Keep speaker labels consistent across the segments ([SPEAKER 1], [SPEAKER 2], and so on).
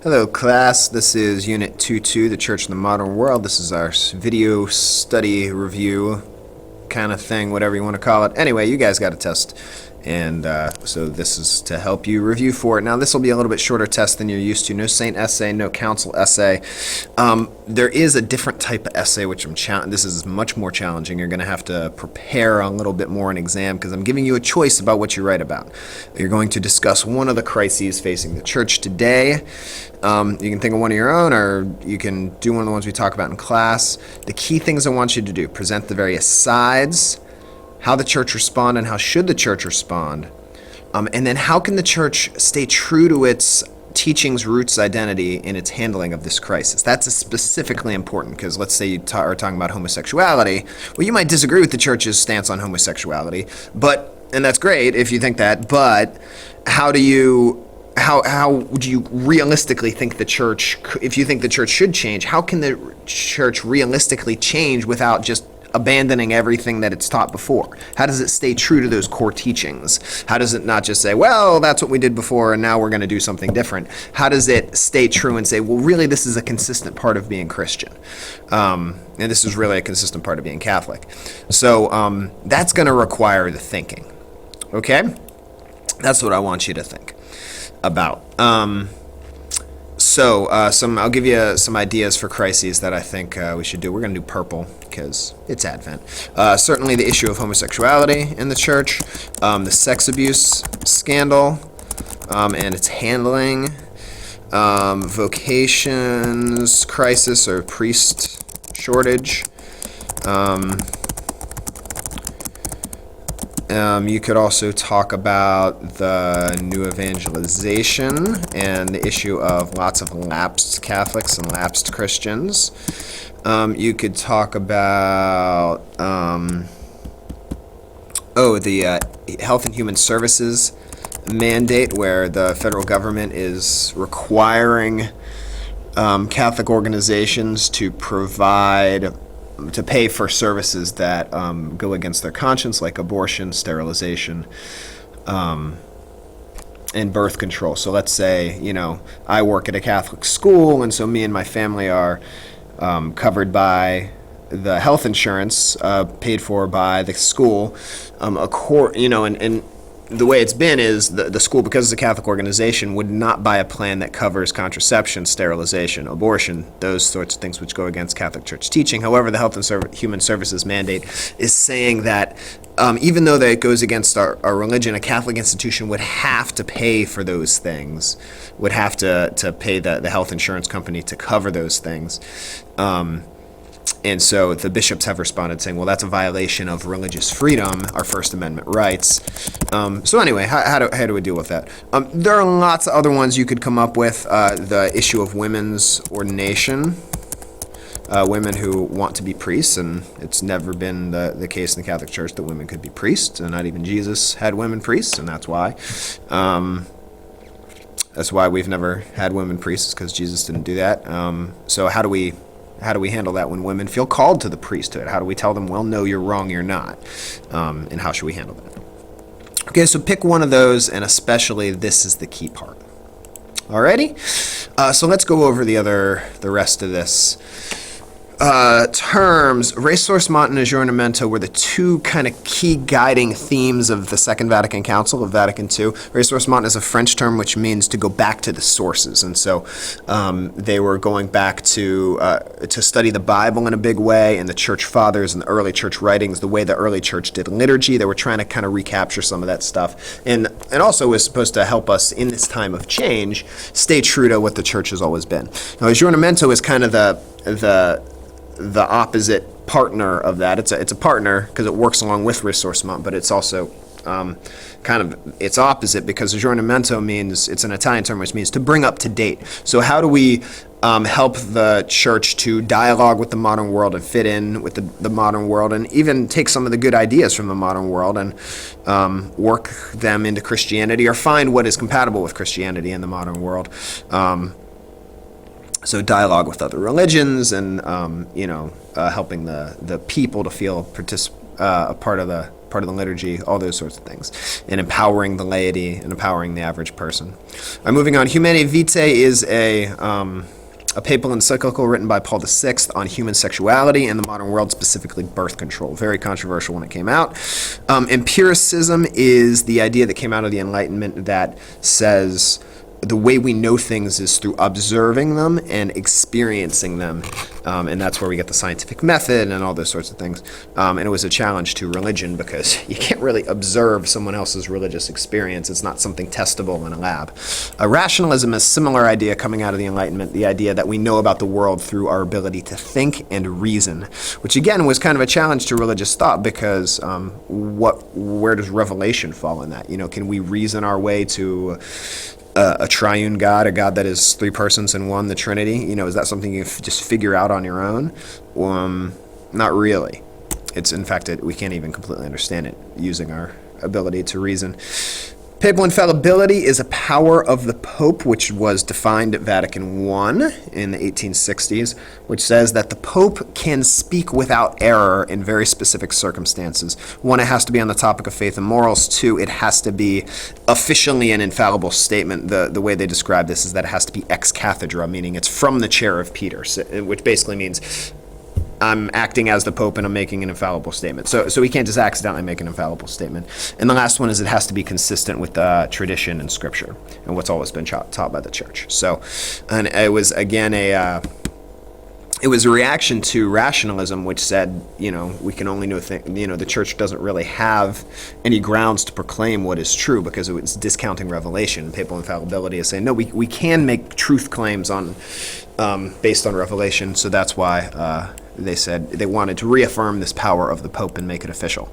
[SPEAKER 1] Hello class, this is Unit 2.2, The Church in the Modern World. This is our video study review kind of thing, whatever you want to call it. Anyway, you guys got a test, and so this is to help you review for it. Now this will be a little bit shorter test than you're used to. No saint essay, no council essay. There is a different type of essay which this is much more challenging. You're going to have to prepare a little bit more in exam because I'm giving you a choice about what you write about. You're going to discuss one of the crises facing the church today. You can think of one of your own, or you can do one of the ones we talk about in class. The key things I want you to do: present the various sides, how the church respond and how should the church respond, and then how can the church stay true to its teachings, roots, identity in its handling of this crisis. That's specifically important because let's say you are talking about homosexuality. Well, you might disagree with the church's stance on homosexuality, and that's great if you think that, but how do you realistically think the church, if you think the church should change, how can the church realistically change without just abandoning everything that it's taught before? How does it stay true to those core teachings? How does it not just say, well, that's what we did before and now we're going to do something different? How does it stay true and say, well, really, this is a consistent part of being Christian? And this is really a consistent part of being Catholic. So that's going to require the thinking. Okay? That's what I want you to think about. I'll give you some ideas for crises that I think we should do. We're going to do purple because it's Advent. Certainly the issue of homosexuality in the church, the sex abuse scandal and its handling, vocations crisis or priest shortage. You could also talk about the new evangelization and the issue of lots of lapsed Catholics and lapsed Christians. You could talk about the Health and Human Services mandate, where the federal government is requiring Catholic organizations to pay for services that go against their conscience, like abortion, sterilization, and birth control. So let's say, I work at a Catholic school, and so me and my family are covered by the health insurance paid for by the school. And the way it's been is the school, because it's a Catholic organization, would not buy a plan that covers contraception, sterilization, abortion, those sorts of things which go against Catholic Church teaching. However, the Health and Human Services mandate is saying that even though that it goes against our religion, a Catholic institution would have to pay for those things, would have to pay the health insurance company to cover those things. And so the bishops have responded saying, well, that's a violation of religious freedom, our First Amendment rights. So anyway, how do we deal with that? There are lots of other ones you could come up with. The issue of women's ordination, women who want to be priests, and it's never been the case in the Catholic Church that women could be priests, and not even Jesus had women priests, and that's why. That's why we've never had women priests, because Jesus didn't do that. So how do we handle that when women feel called to the priesthood? How do we tell them, well, no, you're wrong, you're not? And how should we handle that? Okay, so pick one of those, and especially this is the key part. Alrighty? So let's go over the rest of this. Terms, ressourcement and aggiornamento were the two kind of key guiding themes of the Second Vatican Council of Vatican II. Ressourcement is a French term which means to go back to the sources, and so they were going back to study the Bible in a big way, and the Church Fathers and the early Church writings, the way the early Church did liturgy. They were trying to kind of recapture some of that stuff, and also was supposed to help us in this time of change stay true to what the Church has always been. Now, aggiornamento is kind of the opposite partner of that. It's a partner because it works along with ressourcement, but it's also its opposite, because aggiornamento means, it's an Italian term which means to bring up to date. So how do we help the church to dialogue with the modern world and fit in with the modern world, and even take some of the good ideas from the modern world and work them into Christianity, or find what is compatible with Christianity in the modern world? So dialogue with other religions, and helping the people to feel a part of part of the liturgy, all those sorts of things, and empowering the laity and empowering the average person. Moving on, Humanae Vitae is a papal encyclical written by Paul VI on human sexuality and the modern world, specifically birth control. Very controversial when it came out. Empiricism is the idea that came out of the Enlightenment that says the way we know things is through observing them and experiencing them. And that's where we get the scientific method and all those sorts of things. And it was a challenge to religion because you can't really observe someone else's religious experience. It's not something testable in a lab. Rationalism is a similar idea coming out of the Enlightenment, the idea that we know about the world through our ability to think and reason, which again was kind of a challenge to religious thought because where does revelation fall in that? Can we reason our way to a triune God, a God that is three persons in one, the Trinity? Is that something you just figure out on your own? Not really. It's, in fact, we can't even completely understand it using our ability to reason. Papal infallibility is a power of the Pope, which was defined at Vatican I in the 1860s, which says that the Pope can speak without error in very specific circumstances. One, it has to be on the topic of faith and morals. Two, it has to be officially an infallible statement. The way they describe this is that it has to be ex cathedra, meaning it's from the chair of Peter, which basically means I'm acting as the Pope and I'm making an infallible statement. So we can't just accidentally make an infallible statement. And the last one is it has to be consistent with tradition and Scripture and what's always been taught by the Church. So, and it was again it was a reaction to rationalism, which said, we can only know things. The Church doesn't really have any grounds to proclaim what is true because it's discounting revelation. Papal infallibility is saying, no, we can make truth claims on based on revelation. So that's why they said they wanted to reaffirm this power of the Pope and make it official.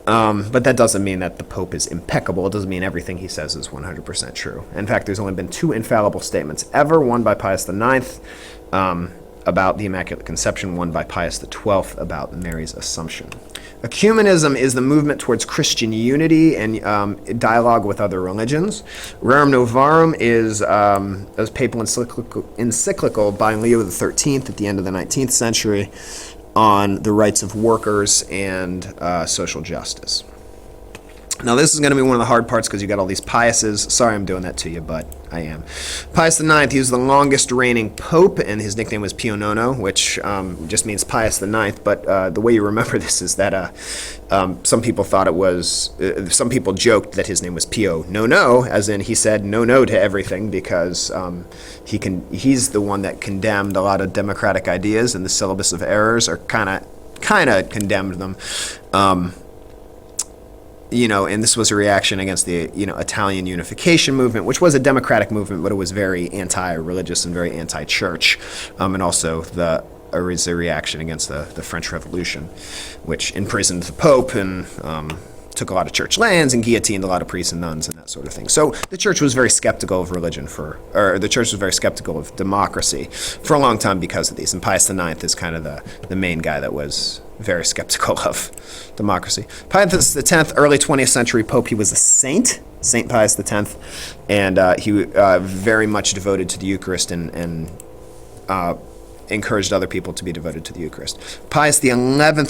[SPEAKER 1] But that doesn't mean that the Pope is impeccable. It doesn't mean everything he says is 100% true. In fact, there's only been 2 infallible statements ever, one by Pius IX about the Immaculate Conception, one by Pius XII about Mary's Assumption. Ecumenism is the movement towards Christian unity and dialogue with other religions. Rerum Novarum is a papal encyclical by Leo XIII at the end of the 19th century on the rights of workers and social justice. Now, this is going to be one of the hard parts because you got all these Piuses. Sorry I'm doing that to you, but I am. Pius IX, he was the longest reigning pope, and his nickname was Pio Nono, which just means Pius IX. But the way you remember this is that some people thought it was, some people joked that his name was Pio No, as in he said no to everything because he's the one that condemned a lot of democratic ideas, and the syllabus of errors are kind of condemned them. And this was a reaction against the, Italian unification movement, which was a democratic movement, but it was very anti-religious and very anti-church. And also there was a reaction against the French Revolution, which imprisoned the Pope and took a lot of church lands and guillotined a lot of priests and nuns and that sort of thing. So the church was very skeptical of the church was very skeptical of democracy for a long time because of these. And Pius IX is kind of the main guy that was very skeptical of democracy. Pius X, early 20th century pope, he was a saint, Saint Pius X, and he very much devoted to the Eucharist and encouraged other people to be devoted to the Eucharist. Pius XI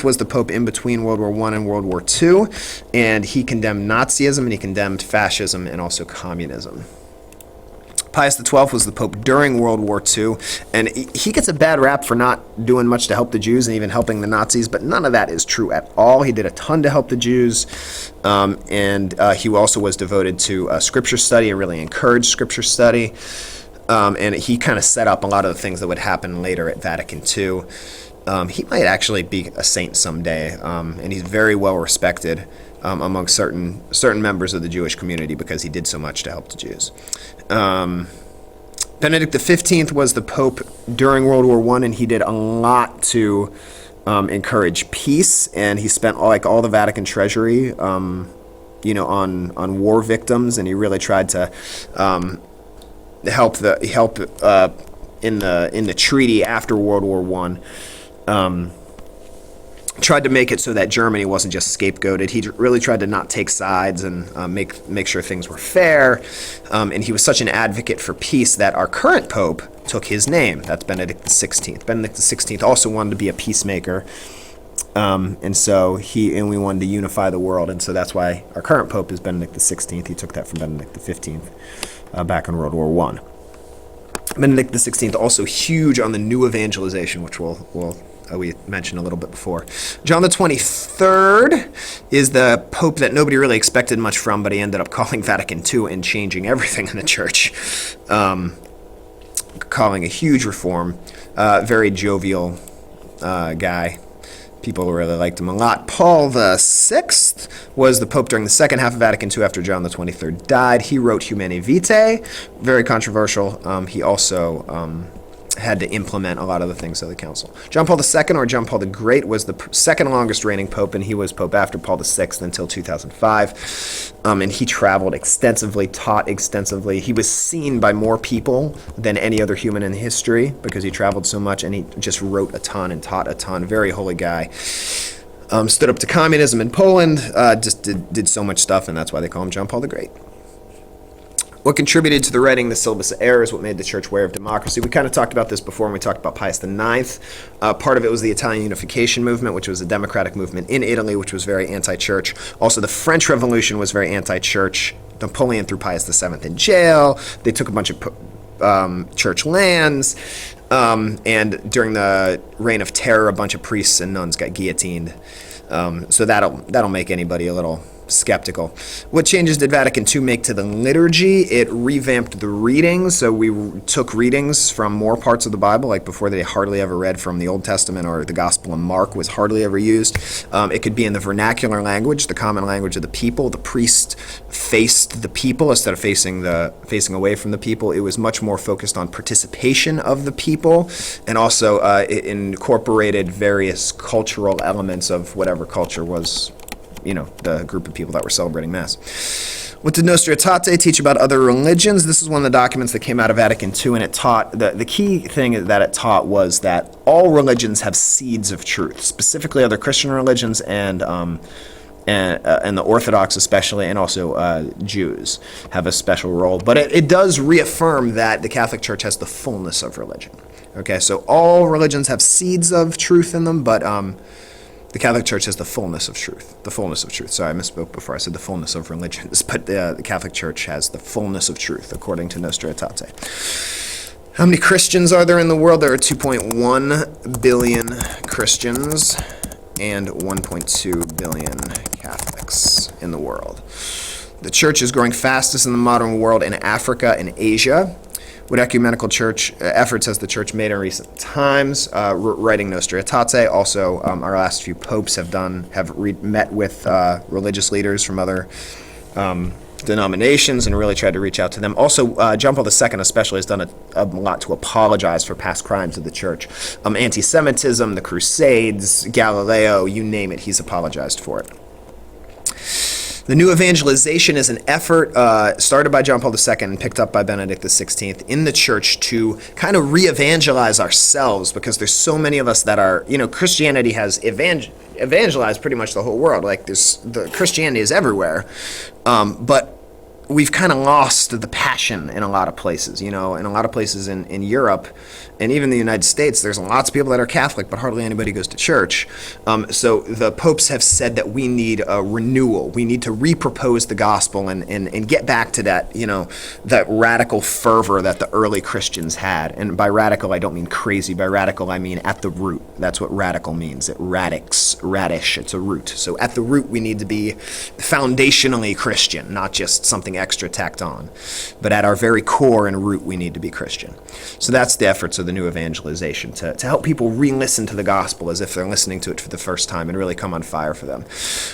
[SPEAKER 1] was the pope in between World War I and World War II, and he condemned Nazism and he condemned fascism and also communism. Pius XII was the pope during World War II, and he gets a bad rap for not doing much to help the Jews and even helping the Nazis, but none of that is true at all. He did a ton to help the Jews, and he also was devoted to scripture study and really encouraged scripture study, and he kind of set up a lot of the things that would happen later at Vatican II. He might actually be a saint someday, and he's very well respected among certain members of the Jewish community because he did so much to help the Jews. Benedict XV was the pope during World War I, and he did a lot to encourage peace, and he spent all the Vatican treasury on war victims, and he really tried to help in the treaty after World War I. Tried to make it so that Germany wasn't just scapegoated. He really tried to not take sides and make sure things were fair. And he was such an advocate for peace that our current pope took his name. That's Benedict XVI. Benedict XVI also wanted to be a peacemaker. And we wanted to unify the world, and so that's why our current pope is Benedict XVI. He took that from Benedict XV back in World War One. Benedict XVI also huge on the new evangelization, which we mentioned a little bit before. John the 23rd is the pope that nobody really expected much from, but he ended up calling Vatican II and changing everything in the church, calling a huge reform. Very jovial guy. People really liked him a lot. Paul VI was the pope during the second half of Vatican II after John the 23rd died. He wrote Humanae Vitae, very controversial. He also had to implement a lot of the things of the council. John Paul II, or John Paul the Great, was the second longest reigning pope, and he was pope after Paul VI until 2005. And he traveled extensively, taught extensively. He was seen by more people than any other human in history because he traveled so much, and he just wrote a ton and taught a ton. Very holy guy. Stood up to communism in Poland, just did so much stuff, and that's why they call him John Paul the Great. What contributed to the writing the Syllabus of Errors, what made the church aware of democracy? We kind of talked about this before when we talked about Pius IX. Part of it was the Italian unification movement, which was a democratic movement in Italy, which was very anti-church. Also, the French Revolution was very anti-church. Napoleon threw Pius VII in jail. They took a bunch of church lands. And during the Reign of Terror, a bunch of priests and nuns got guillotined. So that'll make anybody a little skeptical. What changes did Vatican II make to the liturgy? It revamped the readings, so we took readings from more parts of the Bible, like before they hardly ever read from the Old Testament, or the Gospel of Mark was hardly ever used. It could be in the vernacular language, the common language of the people. The priest faced the people instead of facing away from the people. It was much more focused on participation of the people, and also it incorporated various cultural elements of whatever culture was, the group of people that were celebrating Mass. What did Nostra Aetate teach about other religions? This is one of the documents that came out of Vatican II, and it taught, the key thing that it taught was that all religions have seeds of truth, specifically other Christian religions and the Orthodox especially, and also Jews have a special role. But it does reaffirm that the Catholic Church has the fullness of religion. Okay, so all religions have seeds of truth in them, but the Catholic Church has the fullness of truth. The fullness of truth. Sorry, I misspoke before. I said the fullness of religions, but the Catholic Church has the fullness of truth, according to Nostra Aetate. How many Christians are there in the world? There are 2.1 billion Christians and 1.2 billion Catholics in the world. The church is growing fastest in the modern world in Africa and Asia. What ecumenical church efforts has the church made in recent times? Writing Nostra Aetate. Also, our last few popes have met with religious leaders from other denominations and really tried to reach out to them. Also, John Paul II especially has done a lot to apologize for past crimes of the church. Anti-Semitism, the Crusades, Galileo, you name it, he's apologized for it. The new evangelization is an effort started by John Paul II and picked up by Benedict XVI in the church to kind of re-evangelize ourselves, because there's so many of us that are, Christianity has evangelized pretty much the whole world. Like the Christianity is everywhere, but we've kind of lost the passion in a lot of places. In a lot of places in Europe and even the United States, there's lots of people that are Catholic, but hardly anybody goes to church. So the popes have said that we need a renewal. We need to repropose the gospel and get back to that, that radical fervor that the early Christians had. And by radical, I don't mean crazy. By radical, I mean at the root. That's what radical means. Radish, it's a root. So at the root, we need to be foundationally Christian, not just something extra tacked on. But at our very core and root, we need to be Christian. So that's the efforts of the new evangelization, to help people re-listen to the gospel as if they're listening to it for the first time and really come on fire for them.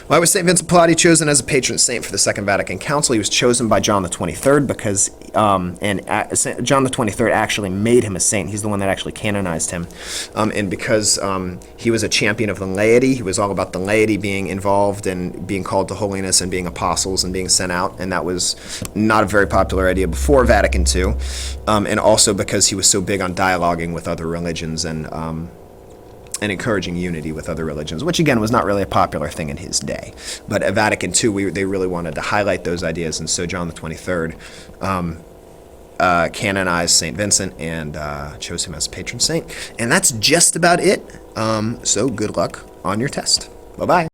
[SPEAKER 1] Why was St. Vincent Pallotti chosen as a patron saint for the Second Vatican Council? He was chosen by John the 23rd because, John the 23rd actually made him a saint. He's the one that actually canonized him. And because he was a champion of the laity, he was all about the laity being involved and being called to holiness and being apostles and being sent out, and that was not a very popular idea before Vatican II. And also because he was so big on dialoguing with other religions and encouraging unity with other religions, which again was not really a popular thing in his day. But at Vatican II, they really wanted to highlight those ideas, and so John the 23rd canonized St. Vincent and chose him as patron saint. And that's just about it. So good luck on your test. Bye-bye.